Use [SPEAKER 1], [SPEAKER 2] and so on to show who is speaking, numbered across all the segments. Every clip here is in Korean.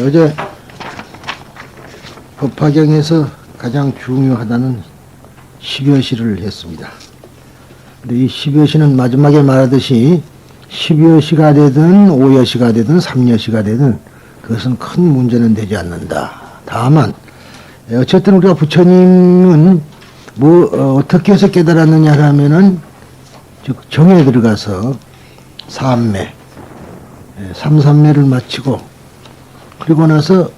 [SPEAKER 1] 어제 법화경에서 가장 중요하다는 10여시를 했습니다. 근데 이 10여시는 마지막에 말하듯이 10여시가 되든 5여시가 되든 3여시가 되든 그것은 큰 문제는 되지 않는다. 다만 어쨌든 우리가 부처님은 어떻게 해서 깨달았느냐 하면은 즉 정에 들어가서 삼매, 삼삼매를 마치고 그리고 나서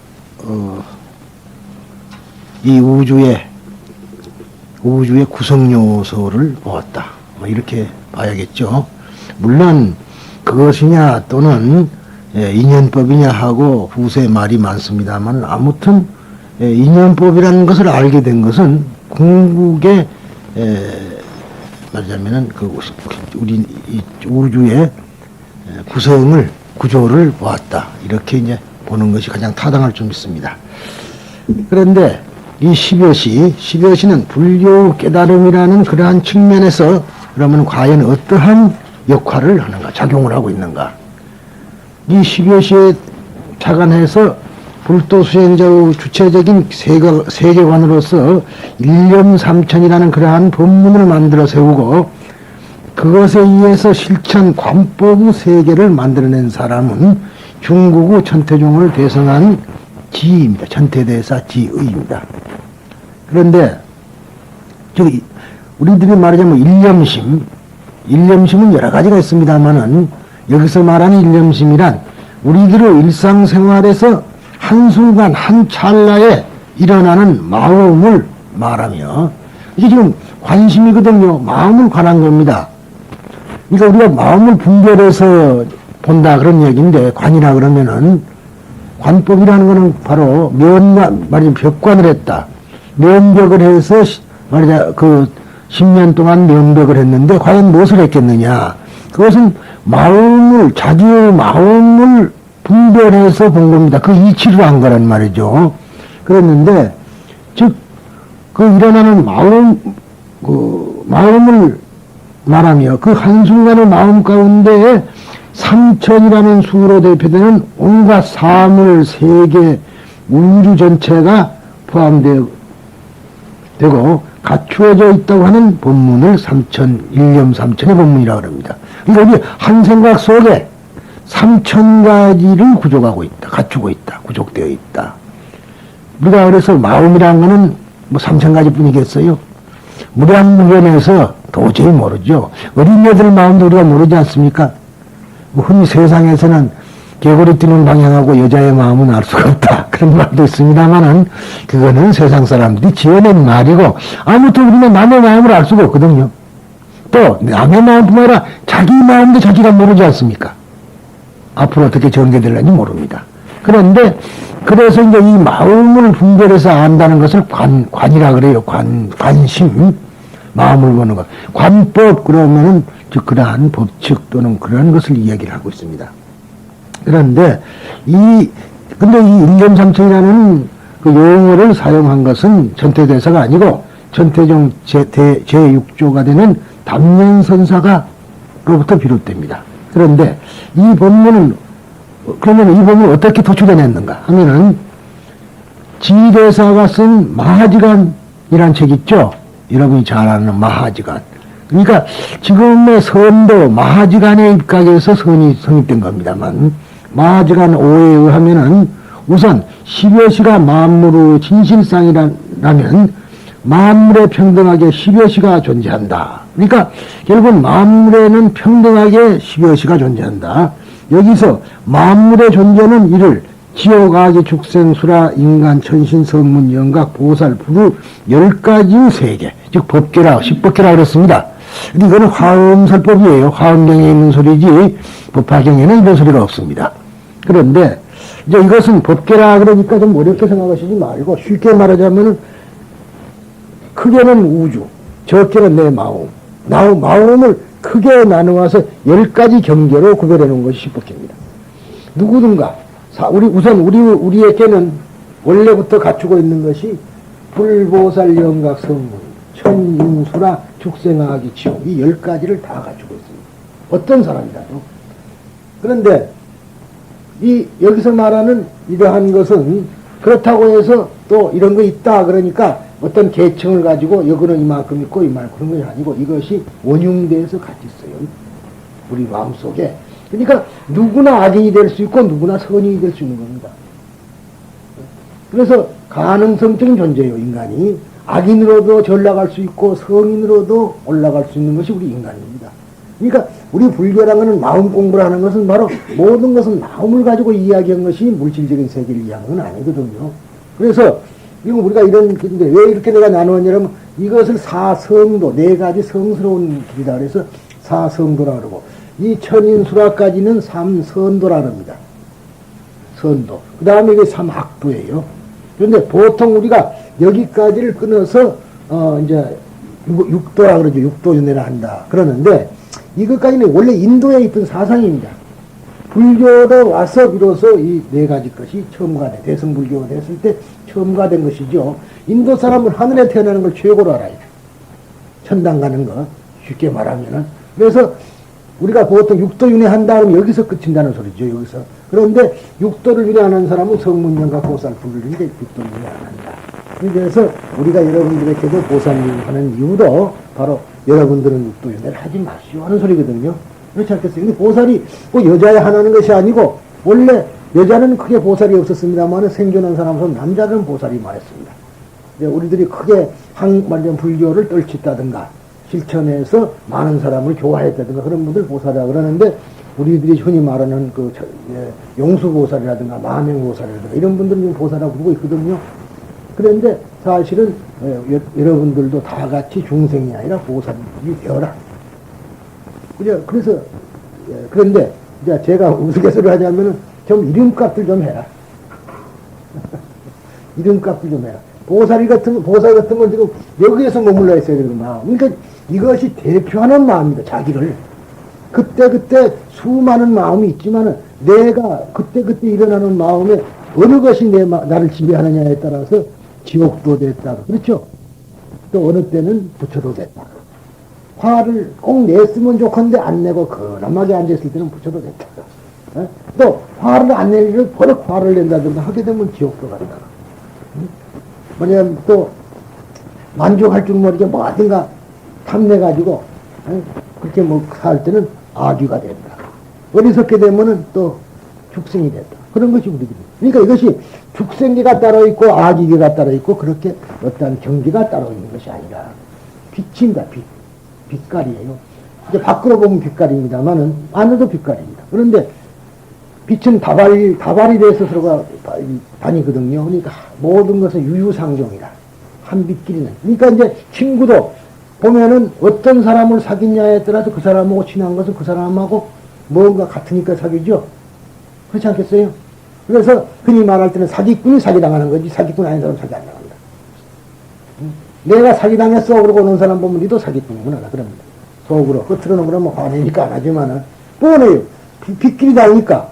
[SPEAKER 1] 이 우주의 구성 요소를 보았다. 이렇게 봐야겠죠. 물론 그것이냐 또는 인연법이냐 하고 후세 말이 많습니다만 아무튼 인연법이라는 것을 알게 된 것은 궁극의 말하자면은 우리 이 우주의 구조를 보았다. 이렇게 이제 보는 것이 가장 타당할 좀 있습니다. 그런데 이 10여시는 불교 깨달음이라는 그러한 측면에서 그러면 과연 어떠한 역할을 하는가, 작용을 하고 있는가. 이 10여시에 착안해서 불도 수행자의 주체적인 세계관으로서 일념삼천이라는 그러한 법문을 만들어 세우고 그것에 의해서 실천 관법의 세계를 만들어낸 사람은 중국의 천태종을 대성한 지입니다. 천태대사 지의입니다. 그런데 우리들이 말하자면 일념심은 여러 가지가 있습니다만은 여기서 말하는 일념심이란 우리들의 일상생활에서 한순간 한 찰나에 일어나는 마음을 말하며 이게 지금 관심이거든요. 마음을 관한 겁니다. 그러니까 우리가 마음을 분별해서 본다 그런 얘기인데 관이라 그러면은 관법이라는 것은 바로 말하자면 벽관을 했다. 면벽을 해서 말하자 10년 동안 면벽을 했는데 과연 무엇을 했겠느냐. 그것은 자기의 마음을 분별해서 본 겁니다. 그 이치를 한 거란 말이죠. 그랬는데, 일어나는 마음을 말하며 그 한순간의 마음 가운데에 삼천이라는 수로 대표되는 온갖 사물, 세계, 우주 전체가 포함되고 갖추어져 있다고 하는 법문을 일념삼천의 법문이라고 합니다. 그러니까 우리 한 생각 속에 3000가지를 구족하고 있다, 갖추고 있다, 구족되어 있다. 우리가 그래서 마음이라는 거는 3000가지 뿐이겠어요? 무량무변에서 도저히 모르죠. 어린애들 마음도 우리가 모르지 않습니까? 흔히 세상에서는 개구리 뛰는 방향하고 여자의 마음은 알 수가 없다. 그런 말도 있습니다만은 그거는 세상 사람들이 지어낸 말이고 아무튼 우리는 남의 마음을 알 수가 없거든요. 또 남의 마음뿐만 아니라 자기 마음도 자기가 모르지 않습니까? 앞으로 어떻게 전개될는지 모릅니다. 그런데 그래서 이제 이 마음을 분별해서 안다는 것을 관이라 그래요. 관심, 마음을 보는 것. 관법 그러면은 즉 그러한 법칙 또는 그런 것을 이야기를 하고 있습니다. 그런데 근데 이 일념삼천이라는 그 용어를 사용한 것은 천태대사가 아니고 천태종 제6조가 되는 담련선사가로부터 비롯됩니다. 그런데 그러면 이 법문을 어떻게 도출해냈는가 하면은 지대사가 쓴 마하지간이란 책 있죠? 여러분이 잘 아는 마하지간. 그러니까 지금의 선도 마하지간의 입각에서 선이 성립된 겁니다만 마하지간 5에 의하면은 우선 10여시가 만물의 진실상이라면 만물에 평등하게 10여시가 존재한다. 그러니까 결국 만물에는 평등하게 10여시가 존재한다. 여기서 만물의 존재는 이를 지옥, 악의, 축생, 수라, 인간, 천신, 성문, 영각, 보살, 부르 10가지의 세계, 즉 법계라, 10법계라 그랬습니다. 이거는 화엄설법이에요. 화엄경에 있는 소리지 법화경에는 이런 소리가 없습니다. 그런데 이제 이것은 법계라 그러니까 좀 어렵게 생각하시지 말고 쉽게 말하자면 크게는 우주, 적게는 내 마음, 마음을 크게 나누어서 10가지 경계로 구별해 놓은 것이 10법계입니다. 누구든가 우리에게는 원래부터 갖추고 있는 것이 불보살, 영각, 성문, 천인수라, 축생하기, 지옥 이 10가지를 다 갖추고 있습니다. 어떤 사람이라도. 그런데 여기서 말하는 이러한 것은 그렇다고 해서 또 이런 거 있다 그러니까 어떤 계층을 가지고 여기는 이만큼 있고 이만큼 그런 것이 아니고 이것이 원흉대에서 같이 있어요. 우리 마음속에. 그러니까 누구나 악인이 될 수 있고 누구나 선인이 될 수 있는 겁니다. 그래서 가능성적인 존재예요, 인간이. 악인으로도 전락할 수 있고 성인으로도 올라갈 수 있는 것이 우리 인간입니다. 그러니까 우리 불교라는 마음 공부를 하는 것은 바로 모든 것은 마음을 가지고 이야기한 것이 물질적인 세계를 이해하는 건 아니거든요. 그래서 이거 우리가 이런 길인데 왜 이렇게 내가 나누었냐면 이것을 사성도, 네 가지 성스러운 길이다 그래서 사성도라 그러고 이 천인수라까지는 삼선도라 그럽니다. 선도. 그 다음에 이게 삼학도예요. 그런데 보통 우리가 여기까지를 끊어서 이제 육도라 그러죠. 육도윤회를 한다. 그러는데 이것까지는 원래 인도에 있던 사상입니다. 불교로 와서 비로소 이 네 가지 것이 첨가돼. 대승불교가 됐을 때 첨가된 것이죠. 인도 사람은 하늘에 태어나는 걸 최고로 알아요. 천당 가는 거. 쉽게 말하면은. 그래서 우리가 보통 육도윤회 한다 그러면 여기서 끝인다는 소리죠. 여기서. 그런데 육도를 윤회하는 사람은 성문명과 보살 부르는데 육도윤회 안 한다. 그래서 우리가 여러분들에게도 보살님 하는 이유도 바로 여러분들은 육도윤회를 하지 마시오 하는 소리거든요. 그렇지 않겠어요? 근데 보살이 꼭 여자에 하나는 것이 아니고 원래 여자는 크게 보살이 없었습니다만 생존한 사람은 남자는 보살이 많았습니다. 우리들이 크게 말하자면 불교를 떨쳤다든가 실천해서 많은 사람을 교화했다든가 그런 분들 보살이라고 그러는데 우리들이 흔히 말하는 그 용수보살이라든가 만행보살이라든가 이런 분들은 보살이라고 부르고 있거든요. 그런데 사실은 여러분들도 다 같이 중생이 아니라 보살이 되어라. 그래서 그런데 이제 제가 우스갯소리를 하자면은 좀 이름값들 좀 해라. 이름값들 좀 해라. 보살 같은 건 지금 여기에서 머물러 있어야 되는 마음. 그러니까 이것이 대표하는 마음입니다. 자기를. 그때 수많은 마음이 있지만은 내가 그때 일어나는 마음에 어느 것이 나를 지배하느냐에 따라서 지옥도 됐다. 그렇죠? 또 어느 때는 부처도 됐다. 화를 꼭 냈으면 좋건데 안 내고 거남하게 앉아있을 때는 부처도 됐다. 또 화를 안 내기를 버럭 화를 낸다든가 하게 되면 지옥도 간다. 뭐냐면 또 만족할 줄 모르게 뭐든가 탐내가지고 그렇게 살 때는 아귀가 된다. 어리석게 되면은 또 축생이 된다. 그런 것이 우리들이. 그러니까 이것이 축생계가 따로 있고 아귀계가 따로 있고 그렇게 어떠한 경계가 따로 있는 것이 아니라 빛입니다. 빛깔이에요. 이제 밖으로 보면 빛깔입니다만은 안에도 빛깔입니다. 그런데 빛은 다발이 돼서 서로가 다니거든요. 그러니까 모든 것은 유유상종이다. 한 빛끼리는. 그러니까 이제 친구도 보면은 어떤 사람을 사귀냐에 따라서 그 사람하고 친한 것은 그 사람하고 뭔가 같으니까 사귀죠. 그렇지 않겠어요? 그래서 흔히 말할 때는 사기꾼이 사기당하는 거지 사기꾼 아닌 사람은 사기 안 당합니다. 내가 사기당했어 그러고 오는 사람 보면 니도 사기꾼이구나 그럽니다. 속으로 겉으로는 그러면 화내니까 안 하지만은 뻔해요. 빗길이 다니까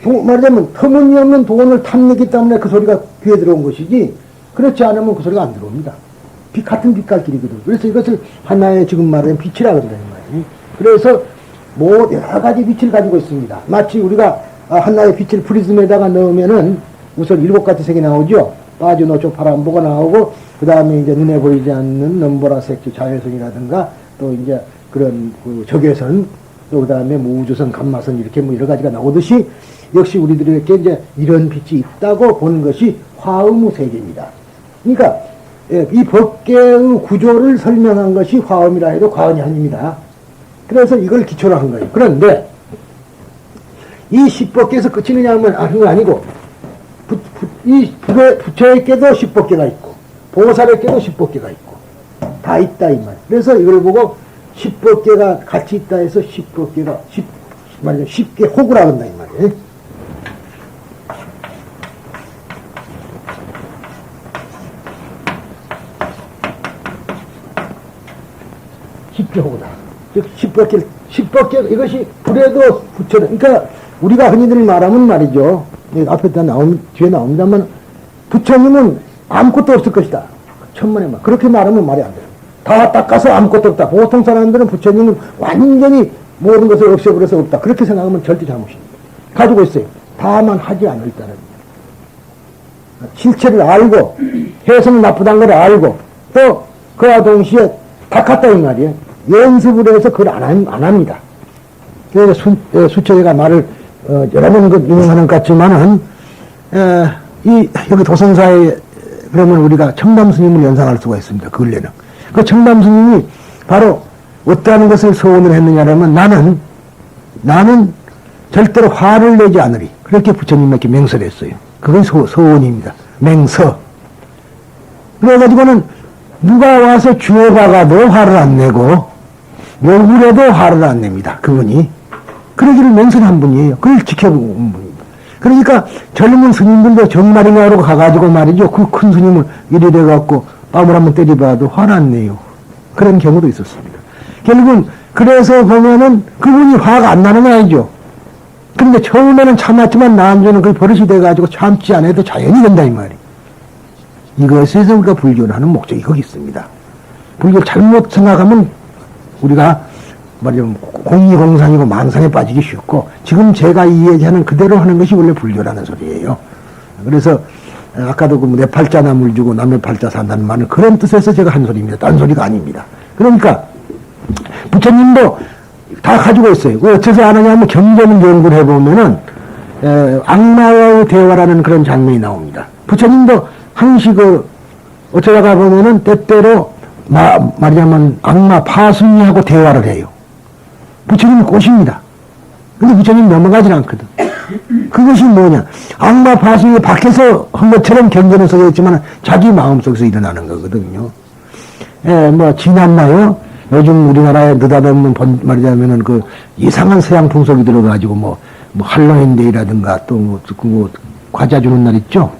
[SPEAKER 1] 말하자면 터무니없는 돈을 탐내기 때문에 그 소리가 귀에 들어온 것이지 그렇지 않으면 그 소리가 안 들어옵니다. 같은 빛깔길이거든. 그래서 이것을 하나의 지금 말하는 빛이라 그러는 말이에요. 그래서 여러 가지 빛을 가지고 있습니다. 마치 우리가 하나의 빛을 프리즘에다가 넣으면은 우선 7가지 색이 나오죠. 빠지노초 파란보가 나오고 그 다음에 이제 눈에 보이지 않는 넘보라색 자외선이라든가 또 이제 그런 그 적외선 또 그 다음에 우주선, 감마선 이렇게 여러 가지가 나오듯이 역시 우리들에게 이제 이런 빛이 있다고 보는 것이 화음의 세계입니다. 그러니까 이 법계의 구조를 설명한 것이 화음이라 해도 과언이 아닙니다. 그래서 이걸 기초로 한 거예요. 그런데 이 10법계에서 끝이느냐 하면 그건 아니고 이 부처에게도 10법계가 있고 보살에게도 10법계가 있고 다 있다 이 말. 그래서 이걸 보고 10법계가 같이 있다 해서 10법계가 말하자면 쉽게 호구라 한다 이 말이에요. 쉽게 호구다. 즉 10법계 이것이 불에도 부처는 그러니까 우리가 흔히들 말하면 말이죠. 앞에 뒤에 나옵니다만 부처님은 아무것도 없을 것이다. 천만에 말. 그렇게 말하면 말이 안 돼요. 다 닦아서 아무것도 없다. 보통 사람들은 부처님은 완전히 모든 것을 없애버려서 없다. 그렇게 생각하면 절대 잘못입니다. 가지고 있어요. 다만 하지 않을 따름. 실체를 알고, 해서는 나쁘다는 걸 알고, 또 그와 동시에 닦았다 이 말이에요. 연습을 해서 그걸 안 합니다. 그래서 수철이가 말을 여러 번 인용하는 것 같지만은 여기 도선사에 그러면 우리가 청담 스님을 연상할 수가 있습니다. 그 근래는 그 청담 스님이 바로 어떠한 것을 서원을 했느냐라면 나는 절대로 화를 내지 않으리. 그렇게 부처님에게 맹설을 했어요. 그건 서원입니다. 맹서. 그래가지고는 누가 와서 주어박아도 화를 안 내고 욕을 해도 화를 안 냅니다. 그분이. 그러기를 맹설한 분이에요. 그걸 지켜본 분입니다. 그러니까 젊은 스님들도 정말이냐 하고 가가지고 말이죠. 그 큰 스님을 이리 돼갖고 뺨을 한번 때려봐도 화를 안 내요. 그런 경우도 있었습니다. 결국은 그래서 보면은 그분이 화가 안 나는 건 아니죠. 그런데 처음에는 참았지만 나중에는 그 버릇이 돼가지고 참지 않아도 자연이 된다 이 말이에요. 이것에서 우리가 불교를 하는 목적이 거기 있습니다. 불교를 잘못 생각하면 우리가 말하자면 공이공상이고 망상에 빠지기 쉽고 지금 제가 이 얘기하는 그대로 하는 것이 원래 불교라는 소리예요. 그래서 아까도 그 내 팔자 남을 주고 남의 팔자 산다는 말은 그런 뜻에서 제가 한 소리입니다. 딴 소리가 아닙니다. 그러니까 부처님도 다 가지고 있어요. 왜 어째서 안 하냐면 경전을 연구를 해보면은 악마와의 대화라는 그런 장면이 나옵니다. 부처님도 항시 어쩌다가 보면은 때때로 말하자면 악마 파순이하고 대화를 해요. 부처님이 꼬십니다. 근데 부처님 넘어가질 않거든. 그것이 뭐냐. 악마 파순이 밖에서 한 것처럼 경전에 써 있지만 자기 마음속에서 일어나는 거거든요. 지났나요? 요즘 우리나라에 느닷없는 말하자면은 그 이상한 서양 풍속이 들어가지고 할로윈데이라든가 또 과자 주는 날 있죠?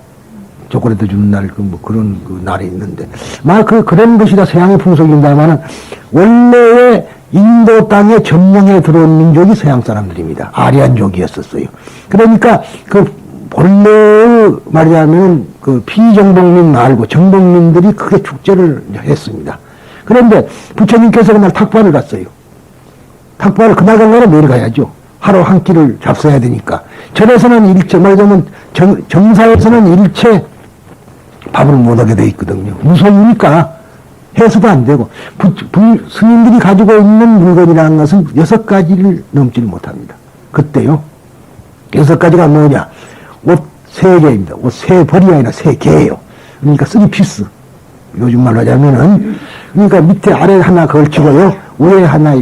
[SPEAKER 1] 초콜릿 주는 날, 그런 날이 있는데. 그런 것이 다 서양의 풍속입니다만은, 원래의 인도 땅에 점령해 들어온 민족이 서양 사람들입니다. 아리안족이었었어요. 그러니까, 본래의 말하자면, 피정복민 말고 정복민들이 크게 축제를 했습니다. 그런데 부처님께서 그날 탁발을 갔어요. 탁발을 그날 간날은 내일 가야죠. 하루 한 끼를 잡숴야 되니까. 절에서는 일체, 말하자면 정사에서는 일체 밥을 못 하게 돼 있거든요. 무소유니까 해서도 안 되고. 스님들이 가지고 있는 물건이라는 것은 6가지를 넘지를 못합니다. 그때요. 6가지가 뭐냐. 옷 3개입니다. 옷 3벌이 아니라 3개예요. 그러니까 3피스. 요즘 말로 하자면은, 그러니까 밑에 아래 하나 걸치고요. 위에 하나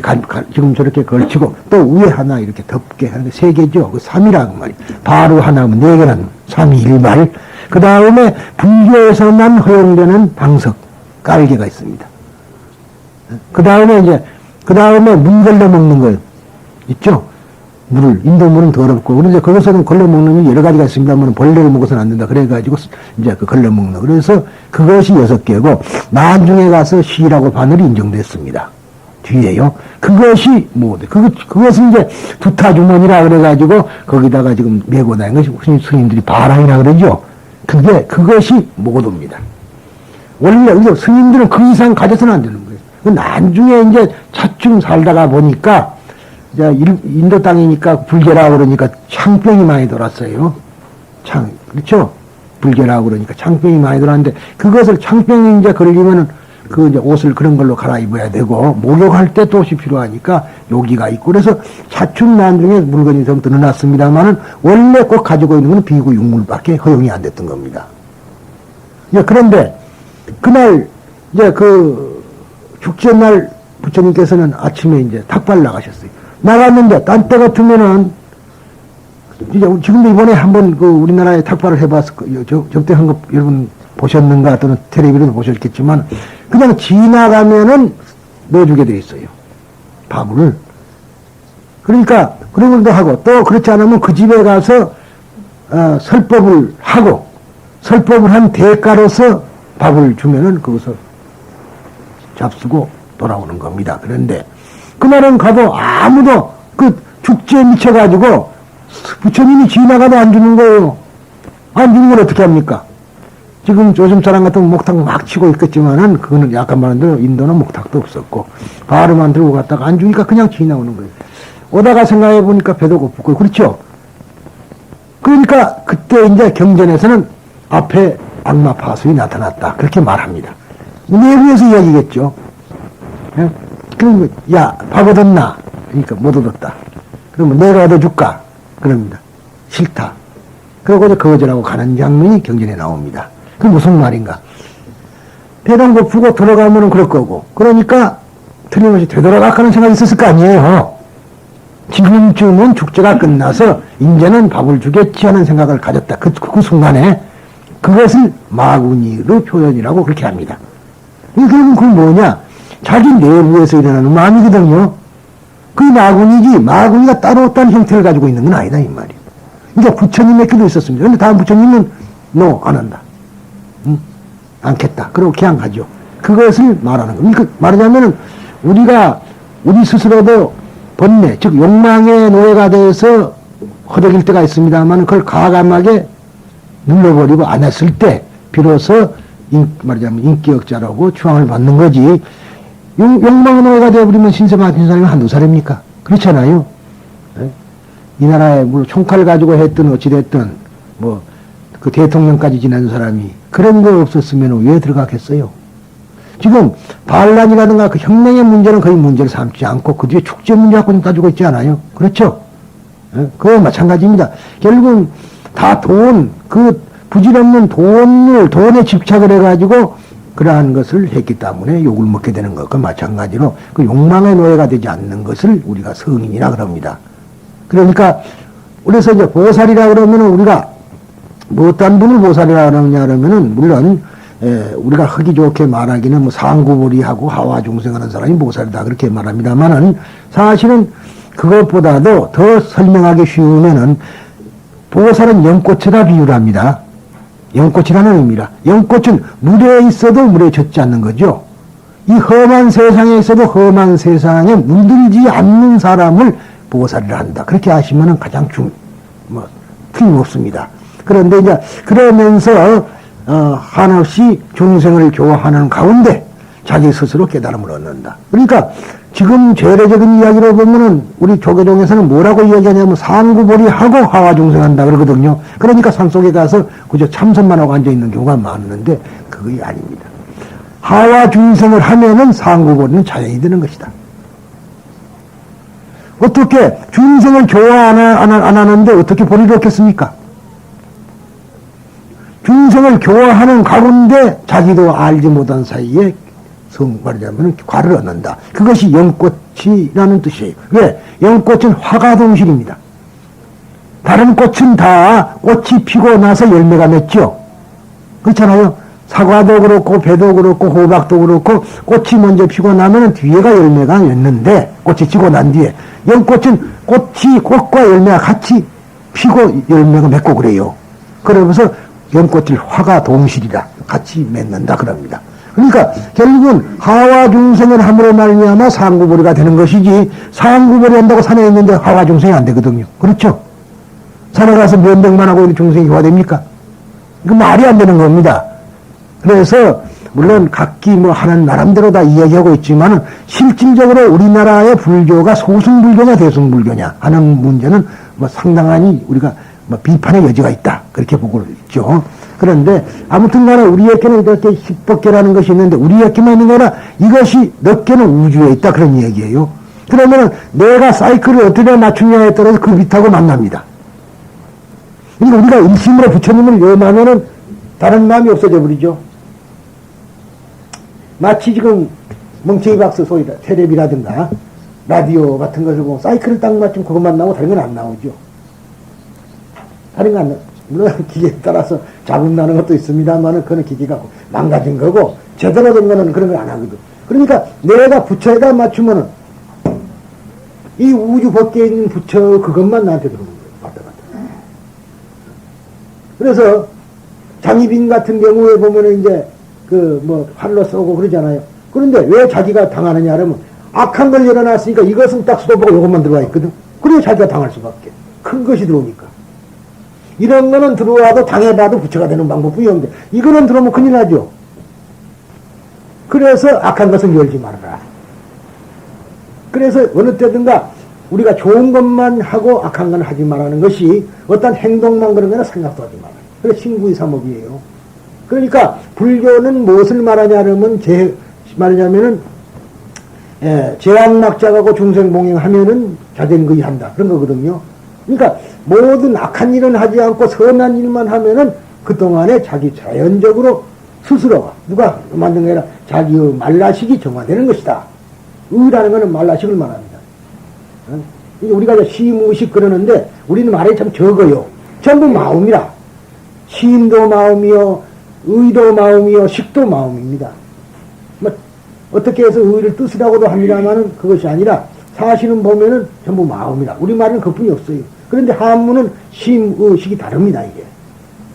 [SPEAKER 1] 지금 저렇게 걸치고 또 위에 하나 이렇게 덮게 하는 3개죠. 그 3이라고 말이에요. 바로 하나면 4개는 3이 1말. 그 다음에 불교에서만 허용되는 방석, 깔개가 있습니다. 그 다음에 물 걸러 먹는 거 있죠? 인도 물은 더럽고. 그런데 거기서는 걸러 먹는 게 여러 가지가 있습니다만 벌레를 먹어서는 안 된다. 그래가지고 이제 걸러 먹는 거. 그래서 그것이 6개고 나중에 가서 시라고 바늘이 인정됐습니다. 뒤에요. 그것이 그것은 이제 두타주머니라 그래가지고 거기다가 지금 메고 다니는 것이 스님들이 바랑이라 그러죠. 그것이 모도입니다. 원래 스님들은 그 이상 가져서는 안 되는 거예요. 나중에 이제 차츰 살다가 보니까 인도 땅이니까 불교라고 그러니까 창병이 많이 돌았어요. 그렇죠? 불교라고 그러니까 창병이 많이 돌았는데 그것을 창병이 이제 걸리면은 이제 옷을 그런 걸로 갈아입어야 되고 목욕할 때 또 옷이 필요하니까 여기가 있고 그래서 차츰 나중에 물건이 좀 늘어났습니다만은 원래 꼭 가지고 있는 건 비구 육물밖에 허용이 안 됐던 겁니다. 그런데 그날 이제 축제날 부처님께서는 아침에 이제 탁발 나가셨어요. 나갔는데 딴 때 같으면은 이제 지금도 이번에 한번 우리나라에 탁발을 해봤을 거예요. 접대한 거 여러분 보셨는가 또는 텔레비전도 보셨겠지만 그냥 지나가면은 넣어주게 돼 있어요. 밥을. 그러니까 그런 것도 하고 또 그렇지 않으면 그 집에 가서 설법을 하고 설법을 한 대가로서 밥을 주면은 거기서 잡수고 돌아오는 겁니다. 그런데 그날은 가도 아무도 축제에 미쳐가지고 부처님이 지나가도 안 주는 거예요. 안 주는 건 어떻게 합니까? 지금 요즘 사람 같은 목탁 막 치고 있겠지만은 그거는 약간 말한 대로 인도는 목탁도 없었고 바로만 들고 갔다가 안 주니까 그냥 지나오는 거예요. 오다가 생각해 보니까 배도 고프고 그렇죠? 그러니까 그때 이제 경전에서는 앞에 악마 파수이 나타났다. 그렇게 말합니다. 내부에서 이야기겠죠. 예? 그러면, 야, 밥 얻었나? 그러니까 못 얻었다. 그러면 내가 얻어줄까? 그럽니다. 싫다. 그러고 이제 거절하고 가는 장면이 경전에 나옵니다. 그 무슨 말인가? 배당 고프고 들어가면은 그럴 거고. 그러니까 틀림없이 되돌아가는 생각이 있었을 거 아니에요. 지금쯤은 축제가 끝나서 이제는 밥을 주겠지 하는 생각을 가졌다. 그 순간에 그것을 마구니로 표현이라고 그렇게 합니다. 그러면 그건 뭐냐? 자기 내부에서 일어나는 마음이거든요. 그 마구니지, 마구니가 따로 어떤 형태를 가지고 있는 건 아니다, 이 말이에요. 그러니까 부처님의 길도 있었습니다. 근데 다음 부처님은, 안 한다. 응? 않겠다. 그러고 그냥 가죠. 그것을 말하는 겁니다. 그러니까 말하자면은, 우리 스스로도 번뇌, 즉, 욕망의 노예가 돼서 허덕일 때가 있습니다만, 그걸 과감하게 눌러버리고 안 했을 때, 비로소, 말하자면 인기역자라고 추앙을 받는 거지. 욕망의 노예가 되어버리면 신세 맡은 사람이 한두 사람입니까? 그렇잖아요. 네? 이 나라에 뭐 총칼 가지고 했든 어찌됐든 그 대통령까지 지낸 사람이 그런 거 없었으면 왜 들어가겠어요? 지금 반란이라든가 그 혁명의 문제는 거의 문제를 삼지 않고 그 뒤에 축제 문제 갖고 따지고 있지 않아요? 그렇죠? 네? 그거 마찬가지입니다. 결국은 다 그 부질없는 돈에 집착을 해가지고 그러한 것을 했기 때문에 욕을 먹게 되는 것과 마찬가지로 그 욕망의 노예가 되지 않는 것을 우리가 성인이라 그럽니다. 그러니까 그래서 이제 보살이라 그러면은 우리가 뭐 어떤 분을 보살이라 그러냐 그러면은 물론 우리가 허기 좋게 말하기는 뭐 상구보리하고 하와 중생하는 사람이 보살이다 그렇게 말합니다만은 사실은 그것보다도 더 설명하기 쉬우면은 보살은 연꽃에다 비유를 합니다. 연꽃이라는 의미라. 연꽃은 물에 있어도 물에 젖지 않는 거죠. 이 험한 세상에 있어도 험한 세상에 물들지 않는 사람을 보살이라 한다. 그렇게 하시면은 가장 틀림없습니다. 그런데 이제 그러면서 한없이 중생을 교화하는 가운데 자기 스스로 깨달음을 얻는다. 그러니까 지금 죄례적인 이야기로 보면은 우리 조계종에서는 뭐라고 이야기하냐면 상구보리하고 하와중생한다 그러거든요. 그러니까 산속에 가서 그저 참선만 하고 앉아있는 경우가 많은데 그게 아닙니다. 하와중생을 하면은 상구보리는 자연이 되는 것이다. 어떻게 중생을 교화 안 하는데 어떻게 보리를 얻겠습니까? 중생을 교화하는 가운데 자기도 알지 못한 사이에 말하자면 과를 얻는다. 그것이 연꽃이라는 뜻이에요. 왜? 연꽃은 화가 동실입니다. 다른 꽃은 다 꽃이 피고 나서 열매가 맺죠. 그렇잖아요. 사과도 그렇고 배도 그렇고 호박도 그렇고 꽃이 먼저 피고 나면 뒤에가 열매가 맺는데 꽃이 지고 난 뒤에 연꽃은 꽃과 열매가 같이 피고 열매가 맺고 그래요. 그러면서 연꽃을 화가 동실이라 같이 맺는다 그럽니다. 그러니까 결국은 하와중생을 함으로 말미암아 상구보리가 되는 것이지 상구보리 한다고 산에 있는데 하와중생이 안 되거든요. 그렇죠? 산에 가서 면백만 하고 우리 중생이 교화됩니까? 이거 말이 안 되는 겁니다. 그래서 물론 각기 하는 나름대로 다 이야기하고 있지만은 실질적으로 우리나라의 불교가 소승불교냐 대승불교냐 하는 문제는 상당히 우리가 비판의 여지가 있다. 그렇게 보고 있죠. 그런데 아무튼 간에 우리에게는 이렇게 10법계라는 것이 있는데 우리에게만 있는 거라 이것이 몇 개는 우주에 있다. 그런 얘기예요. 그러면 내가 사이클을 어떻게 맞추냐에 따라서 그 밑하고 만납니다. 그러니까 우리가 일심으로 부처님을 염하면은 다른 마음이 없어져 버리죠. 마치 지금 멍청이 박스 소리, 테레비라든가 라디오 같은 것을 보면 사이클을 딱 맞추면 그것만 나오고 다른 건 안 나오죠. 다른 건 안 나와요. 물론 기계에 따라서 자국 나는 것도 있습니다만 그거는 기계가 망가진 거고 제대로 된 거는 그런 걸 안 하거든. 그러니까 내가 부처에다 맞추면은 이 우주 밖에 있는 부처 그것만 나한테 들어오는 거예요. 맞다. 그래서 장희빈 같은 경우에 보면은 이제 활로 쏘고 그러잖아요. 그런데 왜 자기가 당하느냐 하면 악한 걸 열어놨으니까 이것은 딱 수도보고 이것만 들어와 있거든. 그래야 자기가 당할 수밖에. 큰 것이 들어오니까. 이런 거는 들어와도 당해봐도 부처가 되는 방법이 없는데 이거는 들어오면 큰일 나죠. 그래서 악한 것은 열지 말아라. 그래서 어느 때든가 우리가 좋은 것만 하고 악한 건 하지 말라는 것이 어떤 행동만 그런 거나 생각도 하지 말아요. 그게 신구의 사목이에요. 그러니까 불교는 무엇을 말하냐면 말하자면은 제왕막작하고 중생봉행하면은 자전거의한다 그런 거거든요. 그러니까 모든 악한 일은 하지 않고 선한 일만 하면은 그 동안에 자기 자연적으로 스스로가 누가 만든 게 아니라 자기의 말라식이 정화되는 것이다. 의라는 것은 말라식을 말합니다. 우리가 시무식 그러는데 우리는 말이 참 적어요. 전부 마음이라. 시인도 마음이요, 의도 마음이요, 식도 마음입니다. 뭐 어떻게 해서 의를 뜻이라고도 합니다만은 그것이 아니라 사실은 보면은 전부 마음이라. 우리 말은 그뿐이 없어요. 그런데 한문은 심의식이 다릅니다. 이게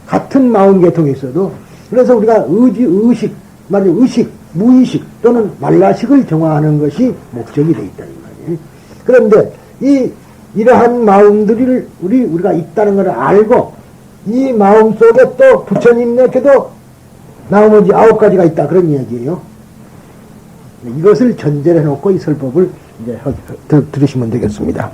[SPEAKER 1] 같은 마음 계통에 있어도. 그래서 우리가 의식, 말이 의식, 무의식 또는 말라식을 정화하는 것이 목적이 되어 있다 이 말이에요. 그런데 이러한 마음들을 우리가 있다는 것을 알고 이 마음 속에 또 부처님께도 나머지 9가지가 있다 그런 이야기예요. 이것을 전제해 놓고 이 설법을 이제 들으시면 되겠습니다.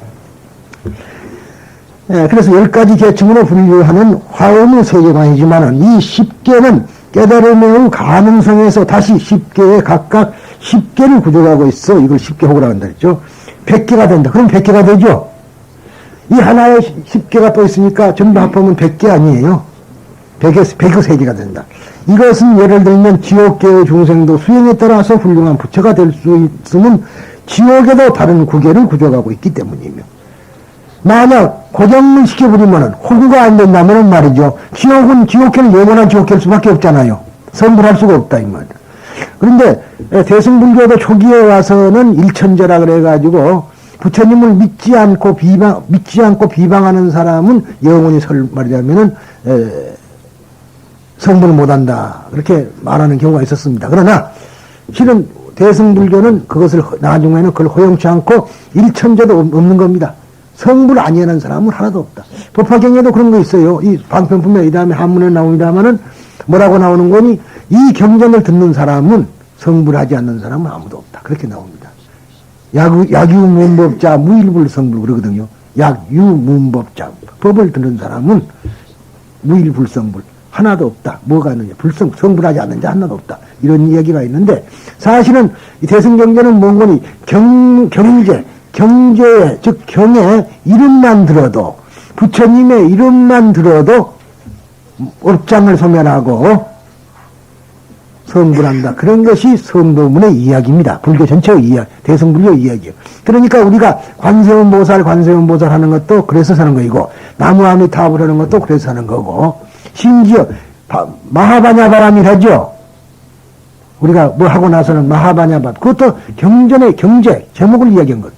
[SPEAKER 1] 그래서 10가지 계층으로 분류하는 화엄의 세계관이지만은 이 10개는 깨달음의 가능성에서 다시 10개에 각각 10개를 구조하고 있어. 이걸 10개 호구라고 한다 그랬죠. 100개가 된다. 그럼 100개가 되죠. 이 하나에 10개가 또 있으니까 전부 합하면 100개 아니에요. 100의 된다. 이것은 예를 들면 지옥계의 중생도 수행에 따라서 훌륭한 부처가 될 수 있으면 지옥에도 다른 구계를 구조하고 있기 때문이며, 만약 고정을 시켜버리면은 호구가 안 된다면은 말이죠. 지옥계는 영원한 지옥계일 수밖에 없잖아요. 선불할 수가 없다 이 말. 그런데 대승불교도 초기에 와서는 일천제라 그래가지고 부처님을 믿지 않고 비방하는 사람은 영원히 말하자면은 성불을 못한다 그렇게 말하는 경우가 있었습니다. 그러나 실은 대승불교는 그것을 나중에는 그걸 허용치 않고 일천제도 없는 겁니다. 성불 아니하는 사람은 하나도 없다. 법화경에도 그런 거 있어요. 이 방편품에 이 다음에 한문에 나옵니다마는 뭐라고 나오는 거니? 이 경전을 듣는 사람은 성불하지 않는 사람은 아무도 없다. 그렇게 나옵니다. 약유문법자 무일불성불 그러거든요. 약유문법자 법을 듣는 사람은 무일불성불 하나도 없다. 뭐가 있느냐? 성불하지 않는 자 하나도 없다. 이런 이야기가 있는데 사실은 이 대승경제는 뭔거니 경제의 즉 경의 이름만 들어도 부처님의 이름만 들어도 업장을 소멸하고 성불한다. 그런 것이 성도문의 이야기입니다. 불교 전체의 이야기, 대승불교 이야기요. 그러니까 우리가 관세음보살 하는 것도 그래서 사는 거이고, 나무아미타불 하는 것도 그래서 하는 거고, 심지어 마하바냐바람이라죠. 우리가 뭐 하고 나서는 마하바냐바, 그것도 경전의 경제 제목을 이야기한 것.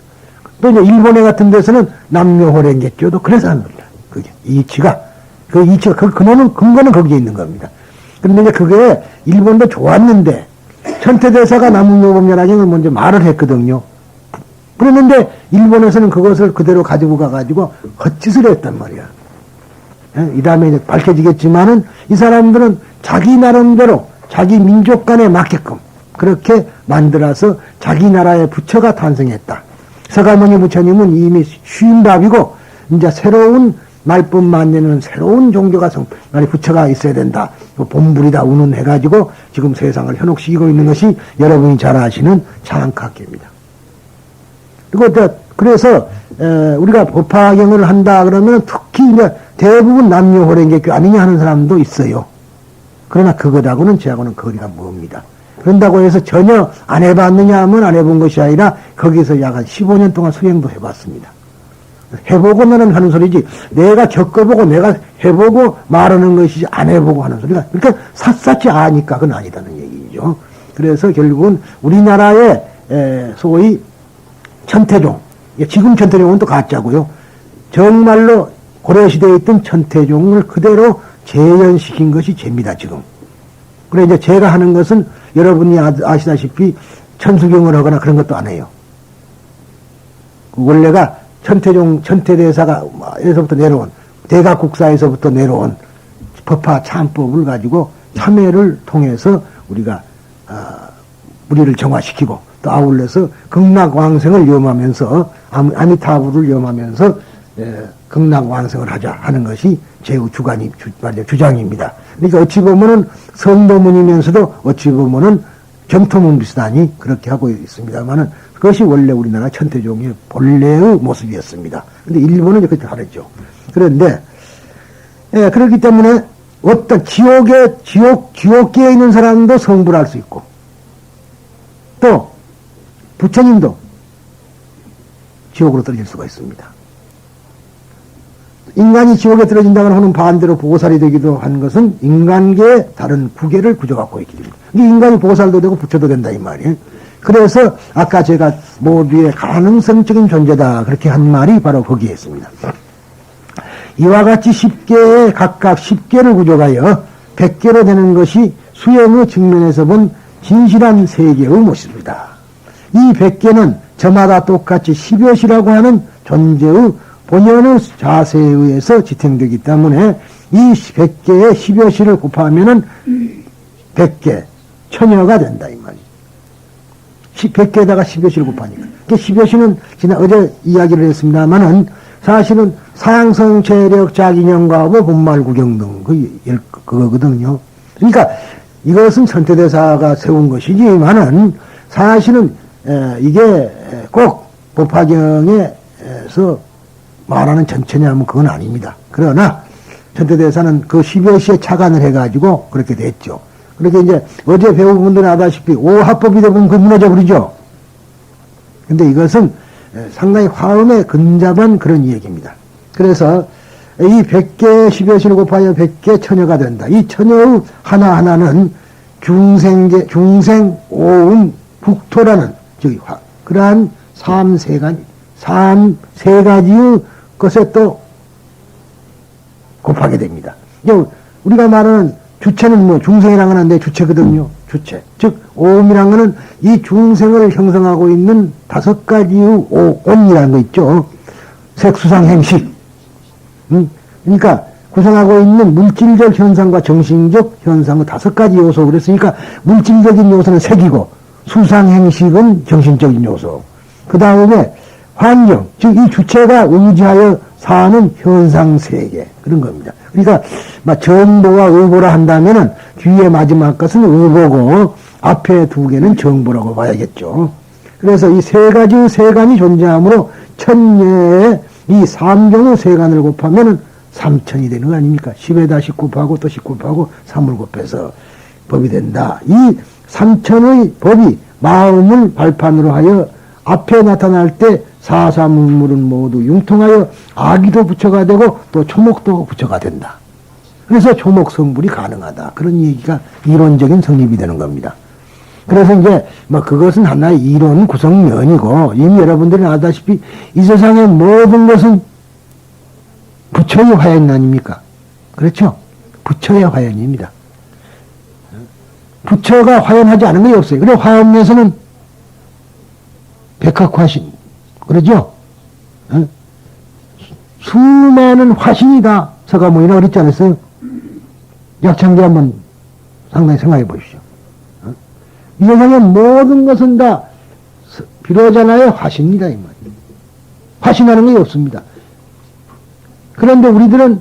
[SPEAKER 1] 또 이제 일본에 같은 데서는 남묘호랭개교도 그래서 하는 겁니다. 그게 이치가 근거는 거기에 있는 겁니다. 그런데 이제 그게 일본도 좋았는데 천태대사가 남묘법연화경을 먼저 말을 했거든요. 그랬는데 일본에서는 그것을 그대로 가지고 가가지고 헛짓을 했단 말이야. 이 다음에 이제 밝혀지겠지만은 이 사람들은 자기 나름대로 자기 민족 간에 맞게끔 그렇게 만들어서 자기 나라의 부처가 탄생했다. 서가모니 부처님은 이미 쉰밥이고 이제 새로운 말뿐만 내는 새로운 종교가 부처가 있어야 된다. 본불이다 운운해가지고 지금 세상을 현혹시키고 있는 것이 여러분이 잘 아시는 자랑학계입니다. 그래서 우리가 법화경을 한다 그러면 특히 이제 대부분 남녀호랭개교 아니냐 하는 사람도 있어요. 그러나 그것하고는 저하고는 거리가 멉니다. 그런다고 해서 전혀 안 해봤느냐 하면 안 해본 것이 아니라 거기서 약 한 15년 동안 수행도 해봤습니다. 해보고는 하는 소리지 내가 겪어보고 내가 해보고 말하는 것이지 안 해보고 하는 소리가 그러니까 샅샅이 아니까 그건 아니다는 얘기죠. 그래서 결국은 우리나라의 소위 천태종, 지금 천태종은 또 가짜고요. 정말로 고려시대에 있던 천태종을 그대로 재현시킨 것이 죄입니다 지금. 그래 이제 제가 하는 것은 여러분이 아시다시피 천수경을 하거나 그런 것도 안 해요. 원래가 천태대사에서부터 내려온 대각국사에서부터 내려온 법화 참법을 가지고 참회를 통해서 우리가 우리를 정화시키고 또 아울러서 극락왕생을 염하면서 아미타불을 염하면서 극락왕생을 하자 하는 것이 제의 주장입니다. 그러니까 어찌 보면은 성도문이면서도 어찌 보면은 정토문 비슷하니 그렇게 하고 있습니다만은 그것이 원래 우리나라 천태종의 본래의 모습이었습니다. 근데 일본은 그렇게 다르죠. 그런데 그렇기 때문에 어떤 지옥계에 있는 사람도 성불할 수 있고 또 부처님도 지옥으로 떨어질 수가 있습니다. 인간이 지옥에 떨어진다고 하는 반대로 보살이 되기도 한 것은 인간계의 다른 구계를 구조갖고 있기 때문에 인간이 보살도 되고 부처도 된다 이 말이에요. 그래서 아까 제가 모두의 가능성적인 존재다 그렇게 한 말이 바로 거기에 있습니다. 이와 같이 10개의 각각 10개를 구조하여 100개로 되는 것이 수행의 측면에서 본 진실한 세계의 모습이다. 이 100개는 저마다 똑같이 10여시라고 하는 존재의 본연의 자세에 의해서 지탱되기 때문에 이 100개의 10여시를 곱하면은 100개, 천여가 된다, 이 말이죠. 100개에다가 10여시를 곱하니까. 10여시는 지난 어제 이야기를 했습니다만은 사실은 사양성, 체력, 자기념과 본말 구경 등 그거거든요. 그러니까 이것은 천태대사가 세운 것이지만은 사실은 이게 꼭 법화경에서 말하는 전체냐면 그건 아닙니다. 그러나 천태대사는 그 10여시에 착안을 해가지고 그렇게 됐죠. 그렇게 이제 어제 배운 분들은 아다시피 오합법이 되면 그 무너져 버리죠. 근데 이것은 상당히 화음에 근접한 그런 얘기입니다. 그래서 이 100개 10여시를 곱하여 100개 천여가 된다. 이 천여의 하나하나는 중생, 오음, 국토라는 그러한 삶 세 가지의 것에 또 곱하게 됩니다. 우리가 말하는 주체는 뭐 중생이라는 건 내 주체거든요. 주체. 즉 오음이라는 것은 이 중생을 형성하고 있는 5가지의 온이라는 거 있죠. 색수상행식. 그러니까 구성하고 있는 물질적 현상과 정신적 현상의 5가지 요소. 그랬으니까 물질적인 요소는 색이고 수상행식은 정신적인 요소. 그 다음에 환경, 즉 이 주체가 의지하여 사는 현상세계 그런 겁니다. 그러니까 정보와 의보라 한다면은 뒤에 마지막 것은 의보고 앞에 2개는 정보라고 봐야겠죠. 그래서 이 3가지의 세간이 존재하므로 천녀의 이 삼종의 세간을 곱하면은 3천이 되는 거 아닙니까? 10에다 10 곱하고 또 10 곱하고 3을 곱해서 법이 된다. 이 3천의 법이 마음을 발판으로 하여 앞에 나타날 때 사사문물은 모두 융통하여 아기도 부처가 되고 또 초목도 부처가 된다. 그래서 초목성불이 가능하다. 그런 얘기가 이론적인 성립이 되는 겁니다. 그래서 이제 그것은 하나의 이론 구성면이고 이미 여러분들이 아다시피 이 세상의 모든 것은 부처의 화연 아닙니까? 그렇죠? 부처의 화연입니다. 부처가 화연하지 않은 게 없어요. 그래 화연에서는 백학화신 그러죠? 수많은 화신이다. 서가모니나 그랬지 않았어요? 약창기 한번 상당히 생각해 보십시오. 이 세상의 모든 것은 다 비로자나의 화신이다. 이 말이에요. 화신하는 게 없습니다. 그런데 우리들은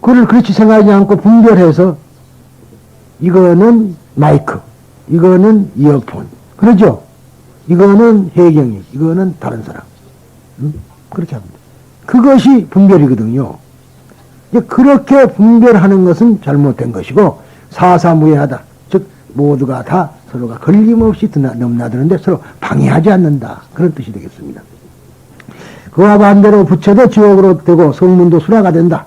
[SPEAKER 1] 그걸 그렇게 생각하지 않고 분별해서 이거는 마이크, 이거는 이어폰, 그러죠? 이거는 해경이, 이거는 다른 사람. 그렇게 합니다. 그것이 분별이거든요. 이제 그렇게 분별하는 것은 잘못된 것이고 사사무예하다. 즉 모두가 다 서로가 걸림없이 넘나드는데 서로 방해하지 않는다. 그런 뜻이 되겠습니다. 그와 반대로 부처도 지옥으로 되고 성문도 수라가 된다.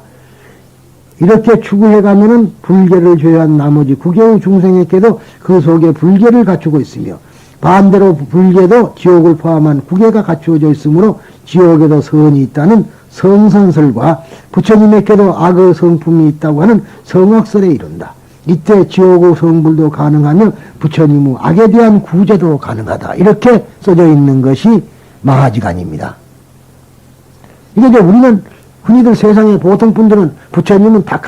[SPEAKER 1] 이렇게 추구해가면은 불계를 죄한 나머지 9개의 중생에게도 그 속에 불계를 갖추고 있으며 반대로 불계도 지옥을 포함한 9개가 갖추어져 있으므로 지옥에도 선이 있다는 성선설과 부처님에게도 악의 성품이 있다고 하는 성악설에 이른다. 이때 지옥의 성불도 가능하며 부처님의 악에 대한 구제도 가능하다. 이렇게 써져 있는 것이 마하지간입니다. 이게 이제 우리는 흔히들 세상의 보통 분들은 부처님은 다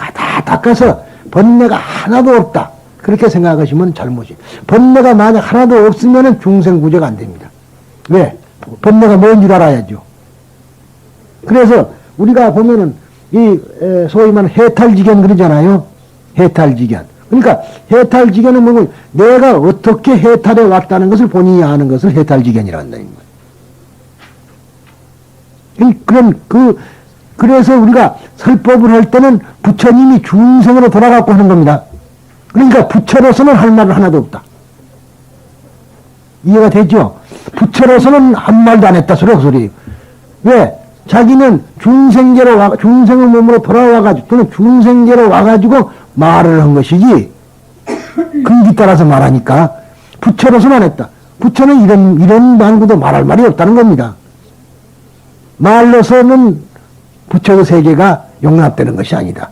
[SPEAKER 1] 닦아서 번뇌가 하나도 없다. 그렇게 생각하시면 잘못이. 번뇌가 만약 하나도 없으면 중생구제가 안 됩니다. 왜? 번뇌가 뭔 줄 알아야죠. 그래서 우리가 보면은 소위 말하는 해탈지견 그러잖아요. 해탈지견. 그러니까 해탈지견은 뭐고 내가 어떻게 해탈해 왔다는 것을 본인이 아는 것을 해탈지견이라 한다는 거예요. 그래서 우리가 설법을 할 때는 부처님이 중생으로 돌아가고 하는 겁니다. 그러니까 부처로서는 할 말은 하나도 없다. 이해가 되죠? 부처로서는 한 말도 안 했다 소리예요. 왜? 자기는 중생의 몸으로 돌아와가지고, 또는 중생계로 와가지고 말을 한 것이지, 근기 따라서 말하니까, 부처로서만 했다. 부처는 이런 방구도 말할 말이 없다는 겁니다. 말로서는 부처의 세계가 용납되는 것이 아니다.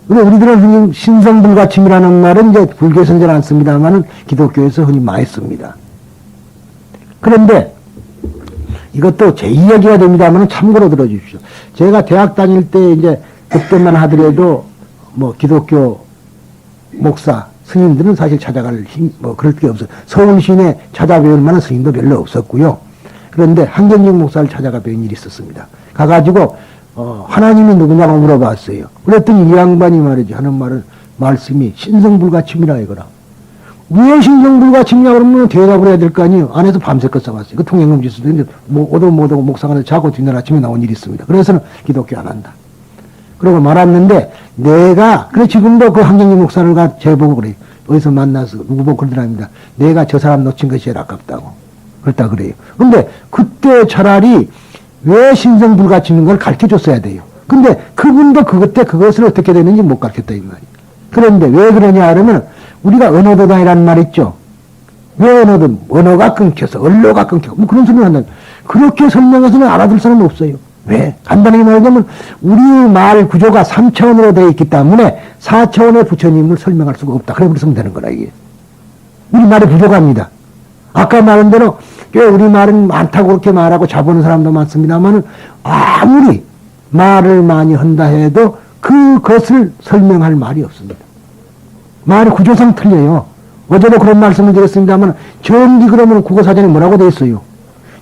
[SPEAKER 1] 우리들은 흔히 신성불가침이라는 말은 이제 불교에서는 잘 안 씁니다만은 기독교에서 흔히 많이 씁니다. 그런데 이것도 제 이야기가 됩니다만 참고로 들어주십시오. 제가 대학 다닐 때 이제 그때만 하더라도 뭐 기독교 목사, 스님들은 사실 찾아갈 그럴 게 없어요. 서울 시내 찾아뵈올 만한 스님도 별로 없었고요. 그런데 한경직 목사를 찾아가 뵌 일이 있었습니다. 가가지고, 하나님이 누구냐고 물어봤어요. 그랬더니 이 양반이 말이지, 하는 말씀이 신성불가침이라 이거라. 왜 신성불가침이냐 그러면 대답을 해야 될 거 아니에요. 안에서 밤새껏 써봤어요. 그 통행금 지수도 이제 오도 못하고 목사가 자고 뒷날 아침에 나온 일이 있습니다. 그래서는 기독교 안 한다. 그러고 말았는데, 그래 지금도 그 한경직 목사를 제보고 그래요. 어디서 만나서 누구 보고 그러더랍니다. 내가 저 사람 놓친 것이 제일 아깝다고. 그렇다 그래요. 근데 그때 차라리 왜 신성불가침인 걸 가르쳐 줬어야 돼요. 근데 그분도 그때 그것을 어떻게 됐는지 못 가르쳤다 이 말이에요. 그런데 왜 그러냐 하면 우리가 언어도단이라는 말 있죠. 왜 언어가 끊겨서 언어가 끊겨 뭐 그런 소리를 한다. 그렇게 설명해서는 알아들 사람은 없어요. 왜? 간단하게 말하자면 우리 말 구조가 3차원으로 되어 있기 때문에 4차원의 부처님을 설명할 수가 없다. 그래 버리면 되는 거라 이게. 우리 말이 부족합니다. 아까 말한 대로 꽤 우리 말은 많다고 그렇게 말하고 자보는 사람도 많습니다만 아무리 말을 많이 한다 해도 그것을 설명할 말이 없습니다. 말의 구조상 틀려요. 어제도 그런 말씀을 드렸습니다만 전기 그러면 국어사전에 뭐라고 되어 있어요?